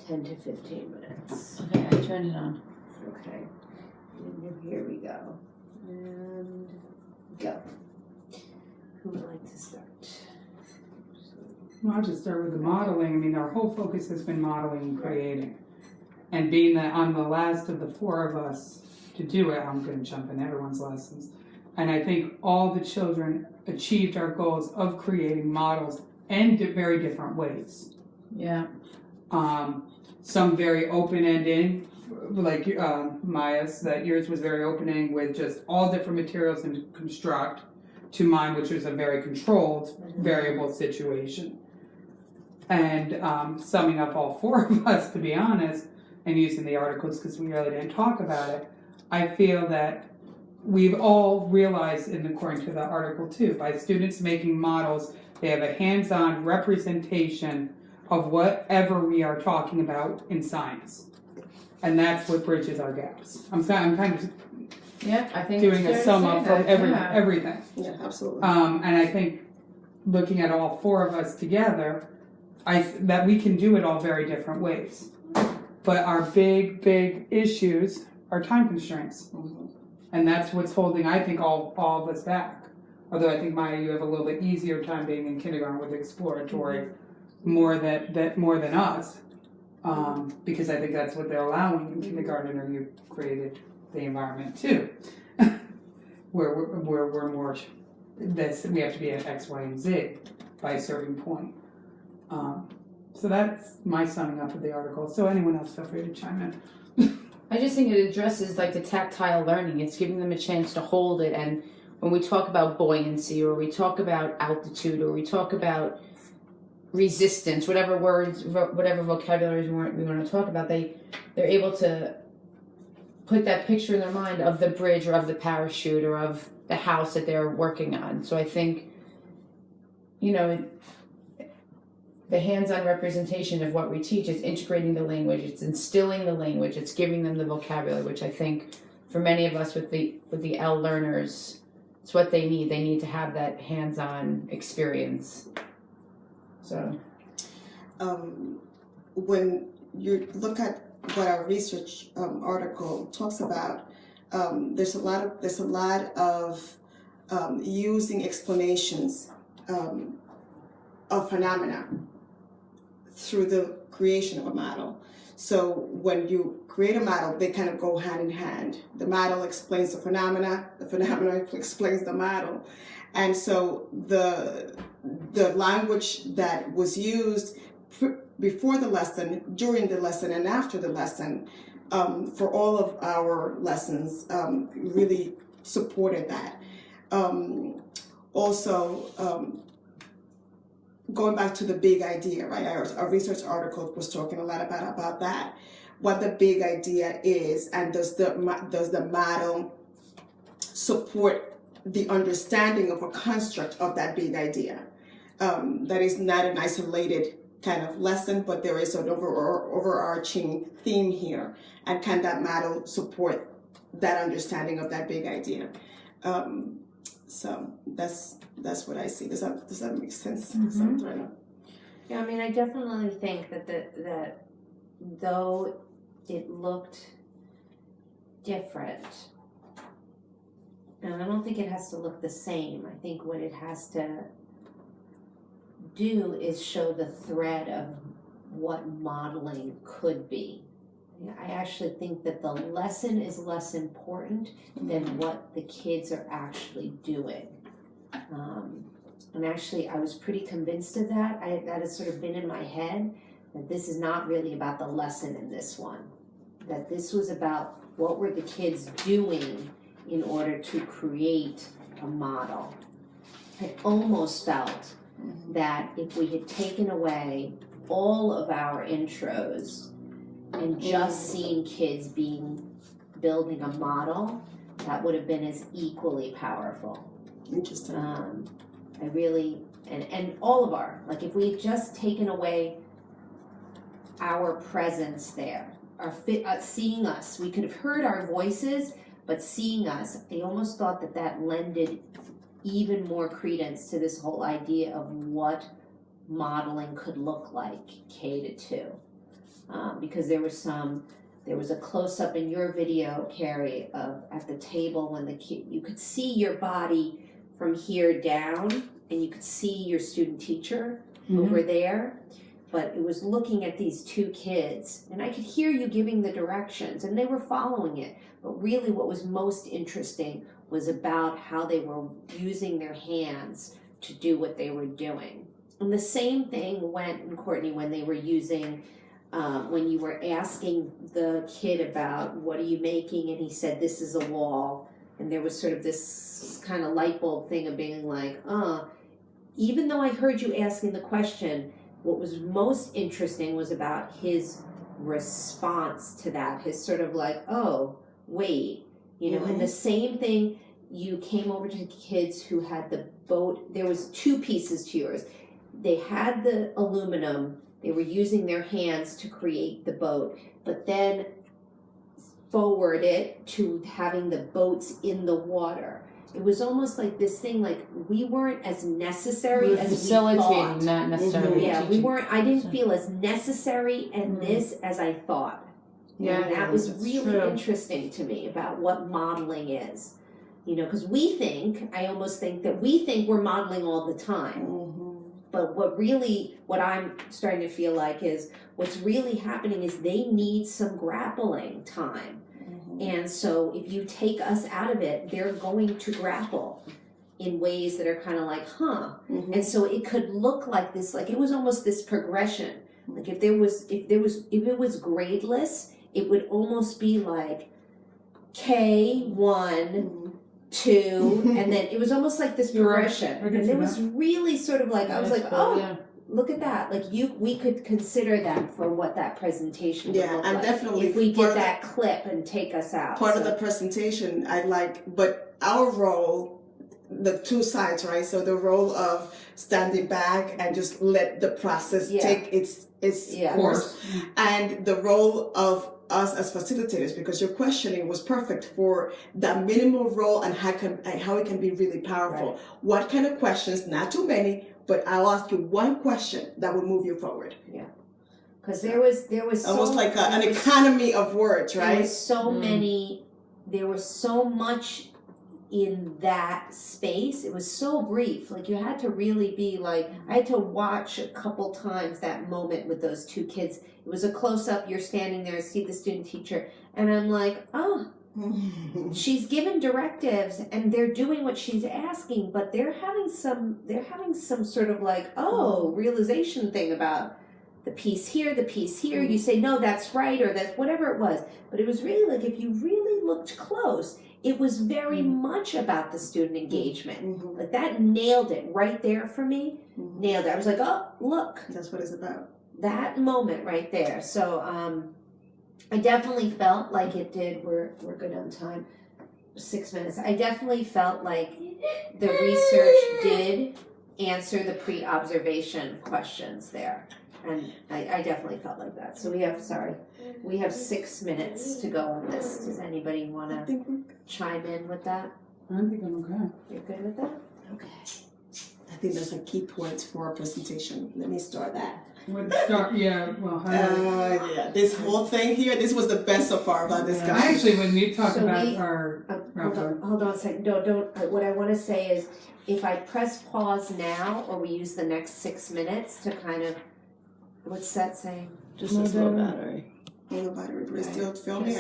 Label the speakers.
Speaker 1: 10 to 15 minutes.
Speaker 2: Okay, I turned it on.
Speaker 1: Okay. And here we go. And go. Who would like to start?
Speaker 3: Well, I'll just start with the modeling. I mean, our whole focus has been modeling and creating. And being that I'm the last of the four of us to do it, I'm going to jump in everyone's lessons. And I think all the children achieved our goals of creating models in very different ways.
Speaker 2: Yeah.
Speaker 3: Some very open-ended, like Maya's, that yours was very open-ended with just all different materials and construct, to mine, which was a very controlled variable situation. And summing up all four of us, to be honest, and using the articles because we really didn't talk about it, I feel that we've all realized, and according to the article too, by students making models, they have a hands-on representation of whatever we are talking about in science. And that's what bridges our gaps. I'm kind of
Speaker 2: I think
Speaker 3: doing a sum up from everything.
Speaker 4: Yeah, absolutely.
Speaker 3: And I think looking at all four of us together, that we can do it all very different ways. But our big issues are time constraints.
Speaker 4: Mm-hmm.
Speaker 3: And that's what's holding, I think, all of us back. Although I think, Maya, you have a little bit easier time being in kindergarten with exploratory more than us. Because I think that's what they're allowing in kindergarten, or you created the environment too. where we're more, we have to be at X, Y, and Z by a certain point. So that's my summing up of the article. So anyone else feel free to chime in.
Speaker 2: I just think it addresses like the tactile learning. It's giving them a chance to hold it. And when we talk about buoyancy, or we talk about altitude, or we talk about resistance, whatever words, whatever vocabulary we want to talk about, they're able to put that picture in their mind of the bridge, or of the parachute, or of the house that they're working on. So I think, the hands-on representation of what we teach is integrating the language, it's instilling the language, it's giving them the vocabulary, which I think for many of us with the L learners, it's what they need. They need to have that hands-on experience. So,
Speaker 4: when you look at what our research article talks about, there's a lot of using explanations of phenomena through the creation of a model. So when you create a model, they kind of go hand in hand. The model explains the phenomena explains the model. And so the language that was used before the lesson, during the lesson, and after the lesson, for all of our lessons, really supported that. Going back to the big idea, right? Our research article was talking a lot about that, what the big idea is, and does the model support the understanding of a construct of that big idea? That is not an isolated kind of lesson, but there is an overarching theme here, and can that model support that understanding of that big idea? So that's what I see. Does that make sense?
Speaker 1: Mm-hmm. Yeah, I mean, I definitely think that though it looked different, and I don't think it has to look the same. I think what it has to do is show the thread of what modeling could be. I actually think that the lesson is less important than what the kids are actually doing. And actually, I was pretty convinced of that. That has sort of been in my head, that this is not really about the lesson in this one. That this was about what were the kids doing in order to create a model. I almost felt that if we had taken away all of our intros and just seen kids building a model, that would have been as equally powerful.
Speaker 4: Interesting.
Speaker 1: I really, and all of like if we had just taken away our presence there, seeing us, we could have heard our voices, but seeing us, I almost thought that lended even more credence to this whole idea of what modeling could look like K to 2. because there was a close up in your video, Carrie, of at the table when the kid, you could see your body from here down, and you could see your student teacher over there, but it was looking at these two kids, and I could hear you giving the directions, and they were following it. But really, what was most interesting was about how they were using their hands to do what they were doing. And the same thing went in Courtney when they were using, when you were asking the kid about what are you making, and he said this is a wall, and there was sort of this kind of light bulb thing of being like, even though I heard you asking the question, what was most interesting was about his response to that, his sort of like, oh, wait, you know, and the same thing, you came over to the kids who had the boat, there was two pieces to yours. They had the aluminum, they were using their hands to create the boat, but then forward it to having the boats in the water. It was almost like this thing, like we weren't as necessary as we thought.
Speaker 2: Not necessarily.
Speaker 1: Yeah, we weren't. I didn't feel as necessary in this as I thought.
Speaker 2: Yeah,
Speaker 1: and that was
Speaker 2: that's
Speaker 1: really
Speaker 2: true.
Speaker 1: interesting to me about what modeling is. You know, because we think, I almost think that we think we're modeling all the time. But what I'm starting to feel like is what's really happening is they need some grappling time. And so if you take us out of it, they're going to grapple in ways that are kind of like, And so it could look like this, like it was almost this progression. Like if it was gradeless, it would almost be like K1, 2, and then it was almost like this progression. And it was really sort of like, I was like, look at that. Like we could consider that for what that presentation would look like.
Speaker 4: Definitely
Speaker 1: if we get that clip and take us out.
Speaker 4: Part of the presentation, but our role, the two sides, right? So the role of standing back and just let the process take its course, and the role of us as facilitators, because your questioning was perfect for that minimal role and how it can be really powerful. Right. What kind of questions? Not too many, but I'll ask you one question that will move you forward. Yeah,
Speaker 1: because there was
Speaker 4: almost like an economy of words, right?
Speaker 1: There was so many. There was so much in that space. It was so brief. Like you had to really be like, I had to watch a couple times that moment with those two kids. It was a close up, you're standing there, see the student teacher, and I'm like, she's given directives and they're doing what she's asking, but they're having some sort of like, realization thing about the piece here, you say, no, that's right, or that's whatever it was. But it was really like, if you really looked close, it was very much about the student engagement. Like that nailed it right there for me. Nailed it. I was like, oh, look.
Speaker 4: That's what it's about.
Speaker 1: That moment right there. So I definitely felt like it did. We're good on time. 6 minutes. I definitely felt like the research did answer the pre-observation questions there. And I definitely felt like that. So we have 6 minutes to go on this. Does anybody want to chime in with that?
Speaker 3: I think I'm okay.
Speaker 1: You're good with that? Okay.
Speaker 4: I think those are key points for our presentation. Let me start that. This whole thing here, this was the best so far about this guy.
Speaker 3: Actually, when you talk about our...
Speaker 1: Hold on a second. Don't. What I want to say is, if I press pause now, or we use the next 6 minutes to kind of, what's that saying?
Speaker 4: Just a slow battery. Low battery, but it's still filming.